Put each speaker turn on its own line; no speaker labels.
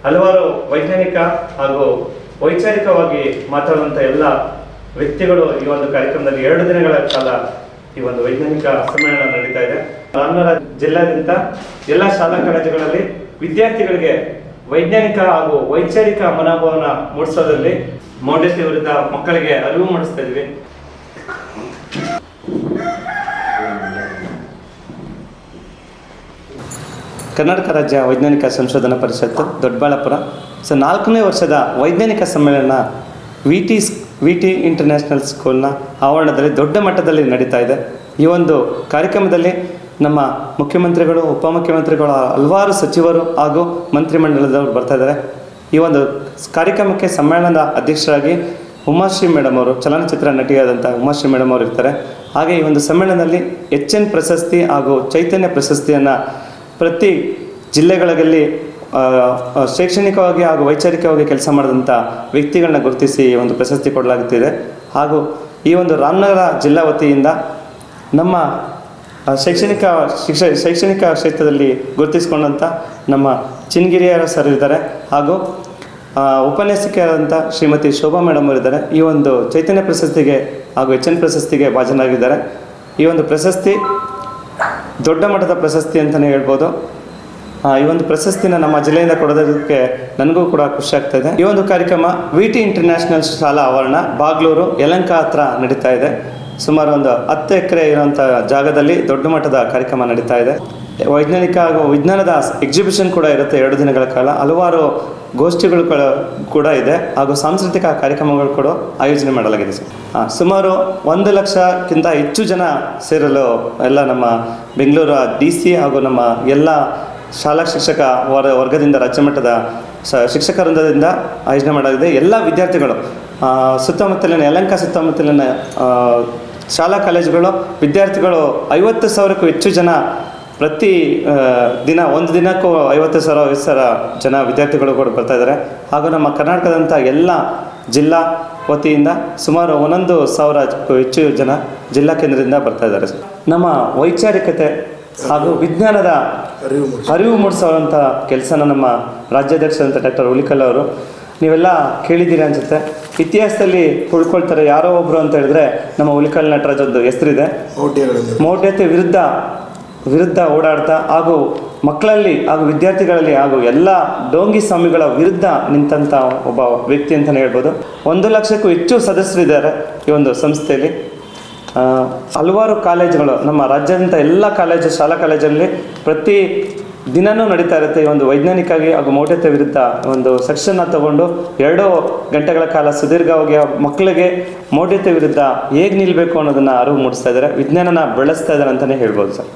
ಹಲವಾರು ವೈಜ್ಞಾನಿಕ ಹಾಗೂ ವೈಚಾರಿಕವಾಗಿ ಮಾತಾಡುವಂಥ ಎಲ್ಲ ವ್ಯಕ್ತಿಗಳು ಈ ಒಂದು ಕಾರ್ಯಕ್ರಮದಲ್ಲಿ 2 ದಿನಗಳ ಕಾಲ ಈ ಒಂದು ವೈಜ್ಞಾನಿಕ ಸಮ್ಮೇಳನ ನಡೀತಾ ಇದೆ. ರಾಮನಗರ ಜಿಲ್ಲಾದ್ಯಂತ ಎಲ್ಲ ಶಾಲಾ ಕಾಲೇಜುಗಳಲ್ಲಿ ವಿದ್ಯಾರ್ಥಿಗಳಿಗೆ ವೈಜ್ಞಾನಿಕ ಹಾಗೂ ವೈಚಾರಿಕ ಮನೋಭಾವನ ಮೂಡಿಸೋದ್ರಲ್ಲಿ ಮೌಢ್ಯತೆ ವಿರುದ್ಧ ಮಕ್ಕಳಿಗೆ ಅರಿವು ಮೂಡಿಸ್ತಾ ಇದ್ವಿ. ಕರ್ನಾಟಕ ರಾಜ್ಯ ವೈಜ್ಞಾನಿಕ ಸಂಶೋಧನಾ ಪರಿಷತ್ತು ದೊಡ್ಡಬಳ್ಳಾಪುರ 4ನೇ ವರ್ಷದ ವೈಜ್ಞಾನಿಕ ಸಮ್ಮೇಳನ ವಿ ಟಿ ಇಂಟರ್ನ್ಯಾಷನಲ್ ಸ್ಕೂಲ್ನ ಆವರಣದಲ್ಲಿ ದೊಡ್ಡ ಮಟ್ಟದಲ್ಲಿ ನಡೀತಾ ಇದೆ. ಈ ಒಂದು ಕಾರ್ಯಕ್ರಮದಲ್ಲಿ ನಮ್ಮ ಮುಖ್ಯಮಂತ್ರಿಗಳು, ಉಪಮುಖ್ಯಮಂತ್ರಿಗಳು, ಹಲವಾರು ಸಚಿವರು ಹಾಗೂ ಮಂತ್ರಿಮಂಡಲದವರು ಬರ್ತಾ ಇದ್ದಾರೆ. ಈ ಒಂದು ಕಾರ್ಯಕ್ರಮಕ್ಕೆ ಸಮ್ಮೇಳನದ ಅಧ್ಯಕ್ಷರಾಗಿ ಉಮಾಶ್ರೀ ಮೇಡಮ್ ಅವರು, ಚಲನಚಿತ್ರ ನಟಿಯಾದಂಥ ಉಮಾಶ್ರೀ ಮೇಡಮ್ ಅವರು ಇರ್ತಾರೆ. ಹಾಗೆ ಈ ಒಂದು ಸಮ್ಮೇಳನದಲ್ಲಿ HN ಪ್ರಶಸ್ತಿ ಹಾಗೂ ಚೈತನ್ಯ ಪ್ರಶಸ್ತಿಯನ್ನು ಪ್ರತಿ ಜಿಲ್ಲೆಗಳಲ್ಲಿ ಶೈಕ್ಷಣಿಕವಾಗಿ ಹಾಗೂ ವೈಚಾರಿಕವಾಗಿ ಕೆಲಸ ಮಾಡಿದಂಥ ವ್ಯಕ್ತಿಗಳನ್ನ ಗುರುತಿಸಿ ಈ ಒಂದು ಪ್ರಶಸ್ತಿ ಕೊಡಲಾಗುತ್ತಿದೆ. ಹಾಗೂ ಈ ಒಂದು ರಾಮನಗರ ಜಿಲ್ಲಾ ವತಿಯಿಂದ ನಮ್ಮ ಶೈಕ್ಷಣಿಕ ಕ್ಷೇತ್ರದಲ್ಲಿ ಗುರುತಿಸಿಕೊಂಡಂಥ ನಮ್ಮ ಚಿನ್ಗಿರಿಯರ ಸರ್ ಇದ್ದಾರೆ. ಹಾಗೂ ಉಪನ್ಯಾಸಕಿಯಾದಂಥ ಶ್ರೀಮತಿ ಶೋಭಾ ಮೇಡಮ್ ಅವರಿದ್ದಾರೆ. ಈ ಒಂದು ಚೈತನ್ಯ ಪ್ರಶಸ್ತಿಗೆ ಹಾಗೂ HN ಪ್ರಶಸ್ತಿಗೆ ಭಾಜನರಾಗಿದ್ದಾರೆ. ಈ ಒಂದು ಪ್ರಶಸ್ತಿ ದೊಡ್ಡ ಮಟ್ಟದ ಪ್ರಶಸ್ತಿ ಅಂತಲೇ ಹೇಳ್ಬೋದು. ಈ ಒಂದು ಪ್ರಶಸ್ತಿನ ನಮ್ಮ ಜಿಲ್ಲೆಯಿಂದ ಕೊಡೋದಕ್ಕೆ ನನಗೂ ಕೂಡ ಖುಷಿ ಆಗ್ತಾ ಇದೆ. ಈ ಒಂದು ಕಾರ್ಯಕ್ರಮ VT ಇಂಟರ್ನ್ಯಾಷನಲ್ ಶಾಲಾ ಆವರಣ, ಬಾಗ್ಲೂರು, ಯಲಹಂಕ ಹತ್ರ ನಡೀತಾ ಇದೆ. ಸುಮಾರು ಒಂದು 10 ಎಕರೆ ಇರುವಂಥ ಜಾಗದಲ್ಲಿ ದೊಡ್ಡ ಮಟ್ಟದ ಕಾರ್ಯಕ್ರಮ ನಡೀತಾ ಇದೆ. ವೈಜ್ಞಾನಿಕ ಹಾಗೂ ವಿಜ್ಞಾನದ ಎಕ್ಸಿಬಿಷನ್ ಕೂಡ ಇರುತ್ತೆ 2 ದಿನಗಳ ಕಾಲ. ಹಲವಾರು ಗೋಷ್ಠಿಗಳು ಕೂಡ ಇದೆ ಹಾಗೂ ಸಾಂಸ್ಕೃತಿಕ ಕಾರ್ಯಕ್ರಮಗಳು ಕೂಡ ಆಯೋಜನೆ ಮಾಡಲಾಗಿದೆ ಸರ್. ಸುಮಾರು 1 ಲಕ್ಷಕ್ಕಿಂತ ಹೆಚ್ಚು ಜನ ಸೇರಲು ಎಲ್ಲ ನಮ್ಮ ಬೆಂಗಳೂರು DC ಹಾಗೂ ನಮ್ಮ ಎಲ್ಲ ಶಾಲಾ ಶಿಕ್ಷಕ ವರ್ಗದಿಂದ ರಾಜ್ಯಮಟ್ಟದ ಶಿಕ್ಷಕ ವೃಂದದಿಂದ ಆಯೋಜನೆ ಮಾಡಲಾಗಿದೆ. ಎಲ್ಲ ವಿದ್ಯಾರ್ಥಿಗಳು ಸುತ್ತಮುತ್ತಲಿನ ಯಲಹಂಕ ಸುತ್ತಮುತ್ತಲಿನ ಶಾಲಾ ಕಾಲೇಜುಗಳು ವಿದ್ಯಾರ್ಥಿಗಳು 50,000ಕ್ಕೂ ಹೆಚ್ಚು ಜನ ಪ್ರತಿ ದಿನ, ಒಂದು ದಿನಕ್ಕೂ 50,000 ಜನ ವಿದ್ಯಾರ್ಥಿಗಳು ಕೂಡ ಬರ್ತಾ ಇದ್ದಾರೆ. ಹಾಗೂ ನಮ್ಮ ಕರ್ನಾಟಕದಂಥ ಎಲ್ಲ ಜಿಲ್ಲಾ ವತಿಯಿಂದ ಸುಮಾರು 11,000ಕ್ಕೂ ಹೆಚ್ಚು ಜನ ಜಿಲ್ಲಾ ಕೇಂದ್ರದಿಂದ ಬರ್ತಾ ಇದ್ದಾರೆ. ನಮ್ಮ ವೈಚಾರಿಕತೆ ಹಾಗೂ ವಿಜ್ಞಾನದ ಅರಿವು ಮೂಡಿಸುವಂಥ ಕೆಲಸನ ನಮ್ಮ ರಾಜ್ಯಾಧ್ಯಕ್ಷರಂಥ ಡಾಕ್ಟರ್ ಹುಲಿಕಲ್ ಅವರು ನೀವೆಲ್ಲ ಕೇಳಿದ್ದೀರಿ ಅನಿಸುತ್ತೆ. ಇತಿಹಾಸದಲ್ಲಿ ಉಳ್ಕೊಳ್ತಾರೆ ಯಾರೋ ಒಬ್ಬರು ಅಂತ ಹೇಳಿದ್ರೆ ನಮ್ಮ ಹುಲಿಕಲ್ ನಟರಾಜ್ ಒಂದು ಹೆಸರಿದೆ. ಮೌಢ್ಯತೆ ವಿರುದ್ಧ ಓಡಾಡ್ತಾ ಹಾಗೂ ಮಕ್ಕಳಲ್ಲಿ ಹಾಗೂ ವಿದ್ಯಾರ್ಥಿಗಳಲ್ಲಿ ಹಾಗೂ ಎಲ್ಲ ಡೋಂಗಿ ಸ್ವಾಮಿಗಳ ವಿರುದ್ಧ ನಿಂತಹ ಒಬ್ಬ ವ್ಯಕ್ತಿ ಅಂತಲೇ ಹೇಳ್ಬೋದು. 1 ಲಕ್ಷಕ್ಕೂ ಹೆಚ್ಚು ಸದಸ್ಯರಿದ್ದಾರೆ ಈ ಒಂದು ಸಂಸ್ಥೆಯಲ್ಲಿ. ಹಲವಾರು ಕಾಲೇಜುಗಳು ನಮ್ಮ ರಾಜ್ಯಾದ್ಯಂತ ಎಲ್ಲ ಶಾಲಾ ಕಾಲೇಜಲ್ಲಿ ಪ್ರತಿ ದಿನವೂ ನಡೀತಾ ಇರುತ್ತೆ. ಈ ಒಂದು ವೈಜ್ಞಾನಿಕವಾಗಿ ಹಾಗೂ ಮೌಢ್ಯತೆ ವಿರುದ್ಧ ಒಂದು ಸೆಕ್ಷನ್ನ ತಗೊಂಡು 2 ಗಂಟೆಗಳ ಕಾಲ ಸುದೀರ್ಘವಾಗಿ ಮಕ್ಕಳಿಗೆ ಮೌಢ್ಯತೆ ವಿರುದ್ಧ ಹೇಗೆ ನಿಲ್ಲಬೇಕು ಅನ್ನೋದನ್ನು ಅರಿವು ಮೂಡಿಸ್ತಾ ಇದ್ದಾರೆ. ವಿಜ್ಞಾನನ ಬೆಳೆಸ್ತಾ ಇದ್ದಾರೆ ಅಂತಲೇ ಹೇಳ್ಬೋದು ಸರ್.